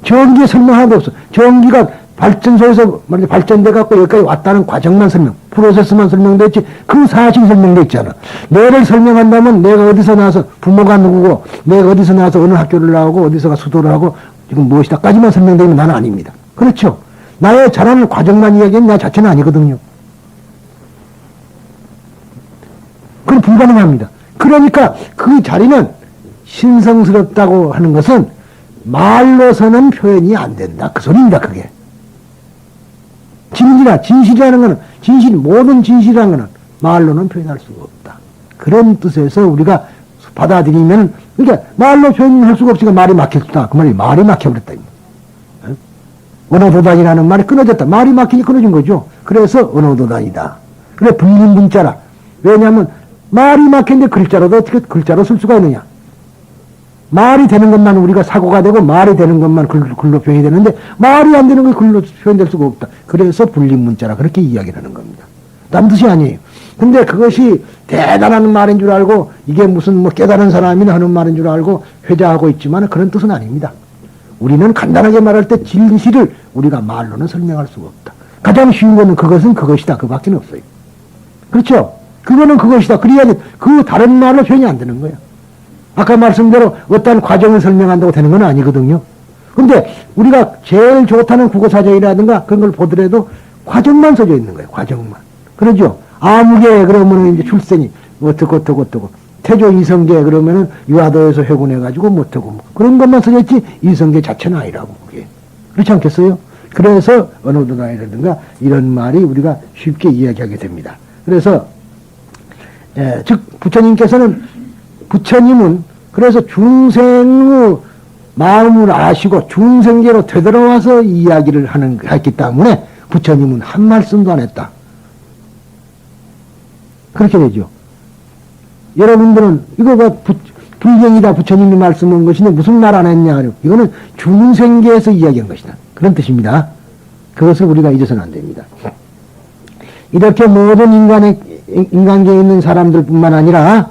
[SPEAKER 1] 전기에 설명 하나도 없어. 전기가 발전소에서 발전돼 갖고 여기까지 왔다는 과정만 프로세스만 설명되어 있지 그 사실이 설명되어 있잖아. 내를 설명한다면 내가 어디서 나와서 부모가 누구고 내가 어디서 나와서 어느 학교를 나오고 어디서가 수도를 하고 지금 무엇이다까지만 설명되면 나는 아닙니다. 그렇죠? 나의 자라는 과정만 이야기하면 나 자체는 아니거든요. 그건 불가능합니다. 그러니까 그 자리는 신성스럽다고 하는 것은 말로서는 표현이 안 된다. 그 소리입니다. 그게. 진실이라는 것은, 모든 진실이라는 것은 말로는 표현할 수가 없다. 그런 뜻에서 우리가 받아들이면, 그러니까 말로 표현할 수가 없으니까 말이 막혔다. 그 말이 말이 막혀버렸다. 언어도단이라는 말이 끊어졌다. 말이 막히니 끊어진 거죠. 그래서 언어도단이다. 그래, 불림분자라. 왜냐하면 말이 막혔는데 글자로도 어떻게 글자로 쓸 수가 있느냐. 말이 되는 것만 우리가 사고가 되고 말이 되는 것만 글로 표현이 되는데 말이 안 되는 게 글로 표현될 수가 없다. 그래서 불림문자라 그렇게 이야기를 하는 겁니다. 딴 뜻이 아니에요. 근데 그것이 대단한 말인 줄 알고 이게 무슨 뭐 깨달은 사람이나 하는 말인 줄 알고 회자하고 있지만 그런 뜻은 아닙니다. 우리는 간단하게 말할 때 진실을 우리가 말로는 설명할 수가 없다. 가장 쉬운 거는 그것은 그것이다. 그밖에 없어요. 그렇죠? 그거는 그것이다. 그래야지 그 다른 말로 표현이 안 되는 거예요. 아까 말씀대로 어떤 과정을 설명한다고 되는 건 아니거든요. 근데 우리가 제일 좋다는 국어사전이라든가 그런 걸 보더라도 과정만 써져 있는 거예요. 과정만. 그러죠? 아무개 그러면은 이제 출생이 어떻고 태조 이성계 그러면은 유화도에서 회군해가지고 못하고 그런 것만 써져 있지 이성계 자체는 아니라고 그게. 그렇지 않겠어요? 그래서 언어도단이라든가 이런 말이 우리가 쉽게 이야기하게 됩니다. 그래서 즉 부처님은 그래서 중생의 마음을 아시고 중생계로 되돌아와서 이야기를 했기 때문에 부처님은 한 말씀도 안 했다. 그렇게 되죠. 여러분들은 이거가 불경이다 부처님이 말씀한 것인데 무슨 말 안 했냐. 이거는 중생계에서 이야기한 것이다. 그런 뜻입니다. 그것을 우리가 잊어서는 안 됩니다. 이렇게 모든 인간계에 있는 사람들뿐만 아니라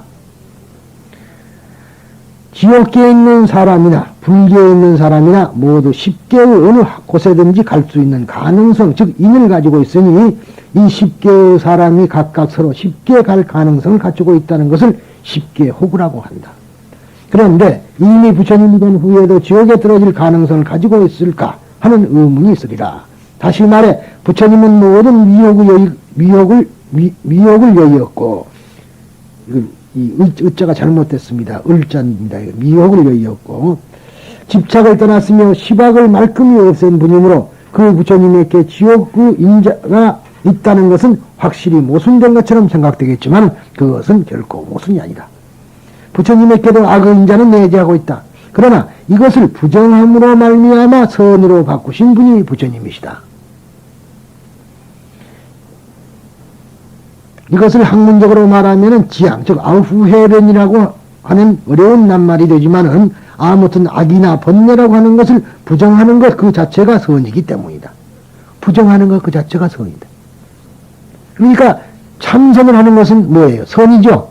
[SPEAKER 1] 지옥계에 있는 사람이나 불계에 있는 사람이나 모두 십계의 어느 곳에든지 갈 수 있는 가능성, 즉 인을 가지고 있으니 이 십계의 사람이 각각 서로 십계에 갈 가능성을 갖추고 있다는 것을 십계호구라고 한다. 그런데 이미 부처님이 된 후에도 지옥에 떨어질 가능성을 가지고 있을까 하는 의문이 있으리라. 다시 말해 부처님은 모든 미혹을 여의었고, 이 의자가 잘못됐습니다. 을자입니다. 미혹을 여의었고, 집착을 떠났으며 시박을 말끔히 없앤 분이므로 그 부처님에게 지옥의 인자가 있다는 것은 확실히 모순된 것처럼 생각되겠지만 그것은 결코 모순이 아니다. 부처님에게도 악의 인자는 내재하고 있다. 그러나 이것을 부정함으로 말미암아 선으로 바꾸신 분이 부처님이시다. 이것을 학문적으로 말하면 지향, 즉 아우후헤렌이라고 하는 어려운 낱말이 되지만은 아무튼 악이나 번뇌라고 하는 것을 부정하는 것 그 자체가 선이기 때문이다. 부정하는 것 그 자체가 선이다. 그러니까 참선을 하는 것은 뭐예요? 선이죠.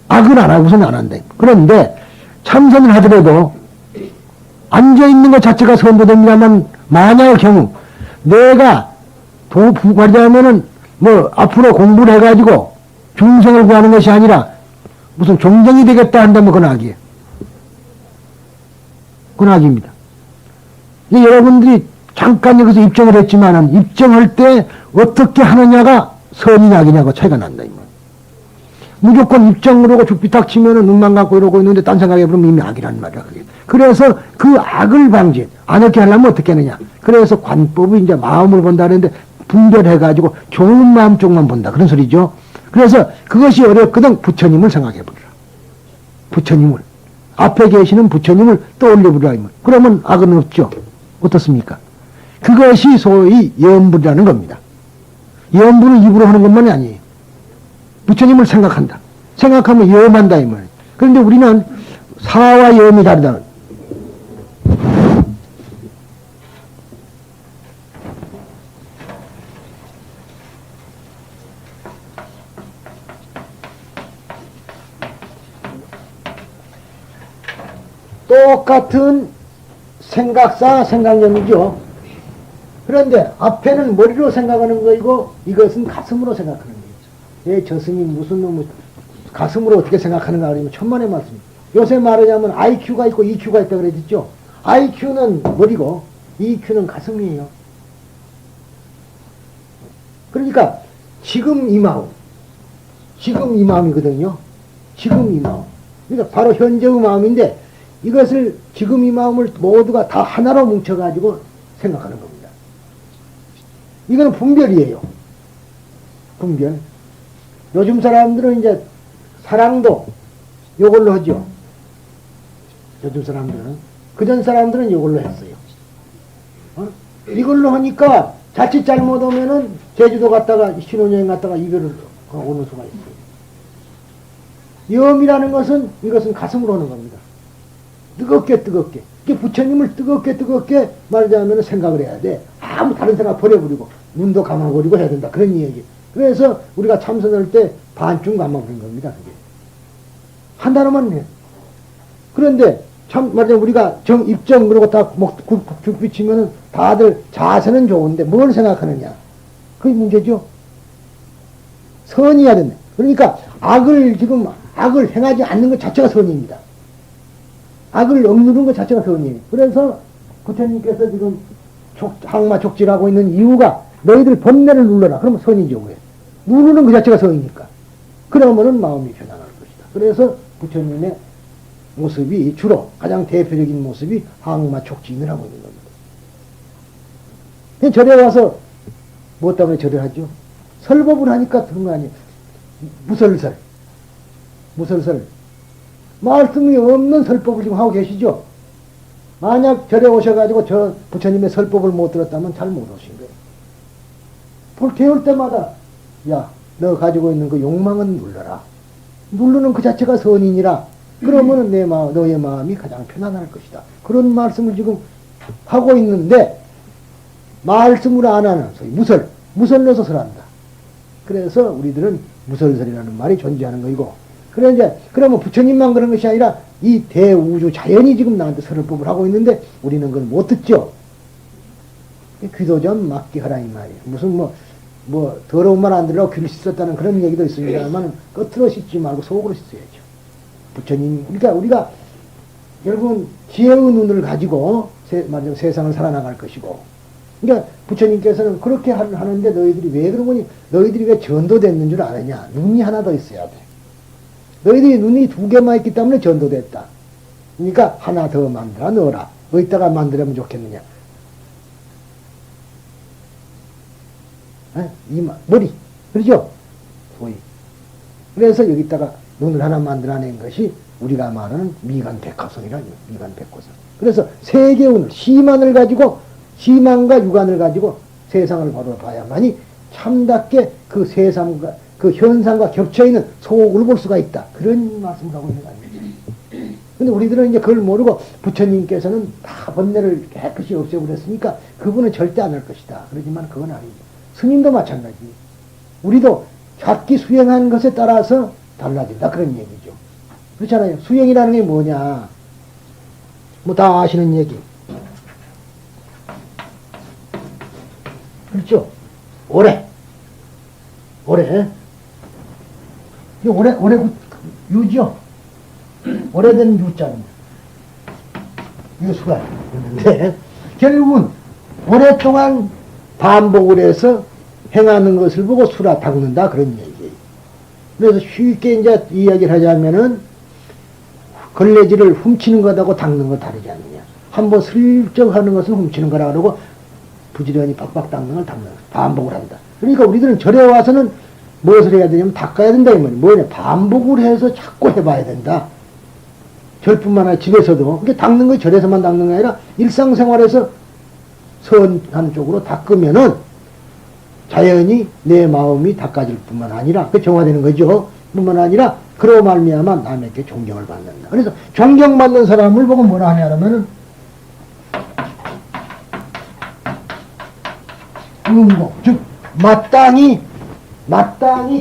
[SPEAKER 1] 악을 안 하고서는 안 한다. 그런데 참선을 하더라도 앉아있는 것 자체가 선도 됩니다만, 만약의 경우 내가 부과자면은 뭐 앞으로 공부를 해가지고 중생을 구하는 것이 아니라 무슨 종정이 되겠다 한다면 그건 악이에요. 그건 악입니다. 여러분들이 잠깐 여기서 입정을 했지만은 입정할 때 어떻게 하느냐가 선이냐 악이냐가 차이가 난다. 무조건 입정을 하고 죽비탁 치면은 눈만 감고 이러고 있는데 딴 생각해보면 이미 악이란 말이야. 그게. 그래서 그 악을 방지, 안 하게 하려면 어떻게 하느냐. 그래서 관법이 이제 마음을 본다 그랬는데 분별해가지고 좋은 마음 쪽만 본다. 그런 소리죠. 그래서 그것이 어렵거든. 부처님을 생각해보라. 부처님을. 앞에 계시는 부처님을 떠올려보라. 그러면 악은 없죠. 어떻습니까? 그것이 소위 염불이라는 겁니다. 염불은 입으로 하는 것만이 아니에요. 부처님을 생각한다. 생각하면 염한다. 이 말이에요. 그런데 우리는 사와 염이 다르다. 똑같은 생각사, 생각념이죠. 그런데 앞에는 머리로 생각하는 거이고 이것은 가슴으로 생각하는 거죠. 예, 저 스님 무슨 놈의 가슴으로 어떻게 생각하는가 그러면 천만의 말씀. 요새 말하자면 IQ가 있고 EQ가 있다고 그랬죠. IQ는 머리고 EQ는 가슴이에요. 그러니까 지금 이 마음이거든요. 지금 이 마음. 그러니까 바로 현재의 마음인데 이것을 지금 이 마음을 모두가 다 하나로 뭉쳐가지고 생각하는 겁니다. 이거는 분별이에요. 분별. 요즘 사람들은 이제 사랑도 요걸로 하죠. 요즘 사람들은. 그전 사람들은 요걸로 했어요. 이걸로 하니까 자칫 잘못하면은 제주도 갔다가 신혼여행 갔다가 이별을 오는 수가 있어요. 염이라는 것은 이것은 가슴으로 하는 겁니다. 뜨겁게 부처님을 뜨겁게 말하자면 생각을 해야 돼. 아무 다른 생각 버려버리고 눈도 감아버리고 해야 된다. 그런 얘기. 그래서 우리가 참선할 때 반쯤 감아버린 겁니다. 그게. 한 단어만 해. 그런데 참 말하자면 우리가 입정 그러고 다 죽비치면은 다들 자세는 좋은데 뭘 생각하느냐. 그게 문제죠. 선이어야 된다. 그러니까 악을 행하지 않는 것 자체가 선입니다. 악을 억누르는 것 자체가 선이에요. 그래서 부처님께서 지금 항마 족질하고 있는 이유가 너희들 번뇌를 눌러라. 그러면 선이죠. 왜? 누르는 그 자체가 선이니까. 그러면은 마음이 편안할 것이다. 그래서 부처님의 모습이 주로 가장 대표적인 모습이 항마 족진을 하고 있는 겁니다. 절에 와서 뭐 때문에 절을 하죠? 설법을 하니까 그런 거 아니에요. 무설설. 말씀이 없는 설법을 지금 하고 계시죠? 만약 절에 오셔가지고 저 부처님의 설법을 못 들었다면 잘 못 오신 거예요. 볼 태울 때마다 야, 너 가지고 있는 그 욕망은 눌러라. 누르는 그 자체가 선이니라. 그러면 너의 마음이 가장 편안할 것이다. 그런 말씀을 지금 하고 있는데 말씀을 안 하는 소위 무설러서 설한다. 그래서 우리들은 무설설이라는 말이 존재하는 거이고, 그러면 부처님만 그런 것이 아니라 이 대우주 자연이 지금 나한테 설법을 하고 있는데 우리는 그걸 못 듣죠. 귀도 좀 막게 하라 이 말이에요. 무슨 뭐 더러운 말 안 들으라고 귀를 씻었다는 그런 얘기도 있습니다만 겉으로 씻지 말고 속으로 씻어야죠. 부처님, 그러니까 우리가 결국은 지혜의 눈을 가지고 말하자면 세상을 살아나갈 것이고, 그러니까 부처님께서는 그렇게 하는데 너희들이 왜 그런 거니? 너희들이 왜 전도됐는 줄 아느냐? 눈이 하나 더 있어야 돼. 너희들이 눈이 두 개만 있기 때문에 전도됐다. 그러니까 하나 더 만들어 넣어라. 어디다가 만들면 좋겠느냐? 이마, 머리. 그러죠? 소위. 그래서 여기다가 눈을 하나 만들어낸 것이 우리가 말하는 미간백화성이라는 미간백화성. 그래서 세계운을, 시만을 가지고, 시만과 육안을 가지고 세상을 바라봐야만이 참답게 그 세상과, 그 현상과 겹쳐있는 속을 볼 수가 있다. 그런 말씀을 하고 있는 거 아닙니까? 근데 우리들은 이제 그걸 모르고 부처님께서는 다 번뇌를 깨끗이 없애버렸으니까 그분은 절대 안 할 것이다. 그러지만 그건 아니죠. 스님도 마찬가지. 우리도 잡기 수행하는 것에 따라서 달라진다. 그런 얘기죠. 그렇잖아요. 수행이라는 게 뭐냐. 뭐 다 아시는 얘기. 그렇죠. 오래. 유죠. 오래된 유자입니다. 유수가 있는데, 결국은 오랫동안 반복을 해서 행하는 것을 보고 수라 닦는다. 그런 얘기예요. 그래서 쉽게 이제 이야기를 하자면은, 걸레질을 훔치는 것하고 닦는 거 다르지 않느냐. 한번 슬쩍 하는 것은 훔치는 거라 그러고, 부지런히 빡빡 닦는 걸 닦는 거. 반복을 한다. 그러니까 우리들은 절에 와서는 무엇을 해야 되냐면 닦아야 된다. 이 말이에요. 뭐냐. 반복을 해서 자꾸 해봐야 된다. 절뿐만 아니라 집에서도. 그게 닦는 거 절에서만 닦는 게 아니라 일상생활에서 선한 쪽으로 닦으면은 자연히 내 마음이 닦아질 뿐만 아니라 그 정화되는 거죠. 뿐만 아니라 그로 말미암아 남에게 존경을 받는다. 그래서 존경받는 사람을 보고 뭐라 하냐면은 응고, 즉 마땅히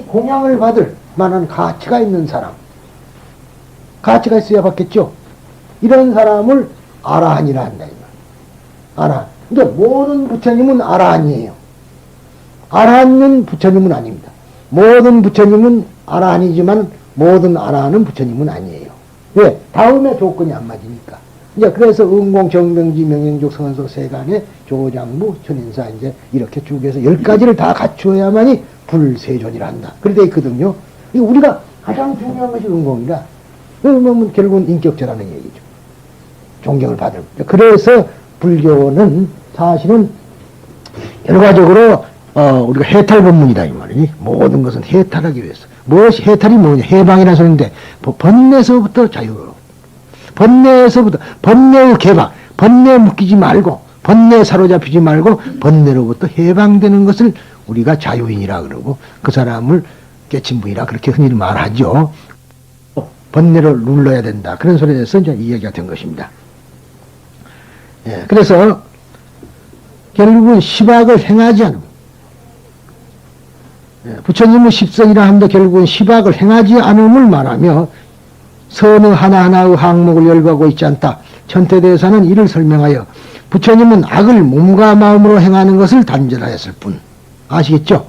[SPEAKER 1] 공양을 받을 만한 가치가 있는 사람, 가치가 있어야 받겠죠. 이런 사람을 아라한이라 한다. 아라한. 근데 모든 부처님은 아라한이에요. 아라한은 부처님은 아닙니다. 모든 부처님은 아라한이지만 모든 아라한은 부처님은 아니에요. 왜? 다음에 조건이 안 맞으니까. 이제 그래서 응공, 정명지, 명행족, 선소, 세간의 조장무, 천인사 이제 이렇게 쭉 해서 10가지를 다 갖추어야만이 불세존이라 한다. 그래 돼 있거든요. 우리가 가장 중요한 것이 응공이라. 그러면 결국은 인격자라는 얘기죠. 존경을 받을. 그래서 불교는 사실은 결과적으로 우리가 해탈 법문이다 이 말이니. 모든 것은 해탈하기 위해서. 무엇이 해탈이 뭐냐? 해방이라는 소리인데 번뇌에서부터 자유로. 번뇌에서부터 번뇌의 개방, 번뇌에 묶이지 말고 번뇌에 사로잡히지 말고 번뇌로부터 해방되는 것을 우리가 자유인이라 그러고 그 사람을 깨친분이라 그렇게 흔히 말하죠. 번뇌를 눌러야 된다. 그런 소리에서 이제 이 얘기가 된 것입니다. 예, 그래서 결국은 시박을 행하지 않으면 부처님은 십성이라 하는데 결국은 시박을 행하지 않음을 말하며 선의 하나하나의 항목을 열거하고 있지 않다. 천태대사는 이를 설명하여 부처님은 악을 몸과 마음으로 행하는 것을 단절하였을 뿐. 아시겠죠?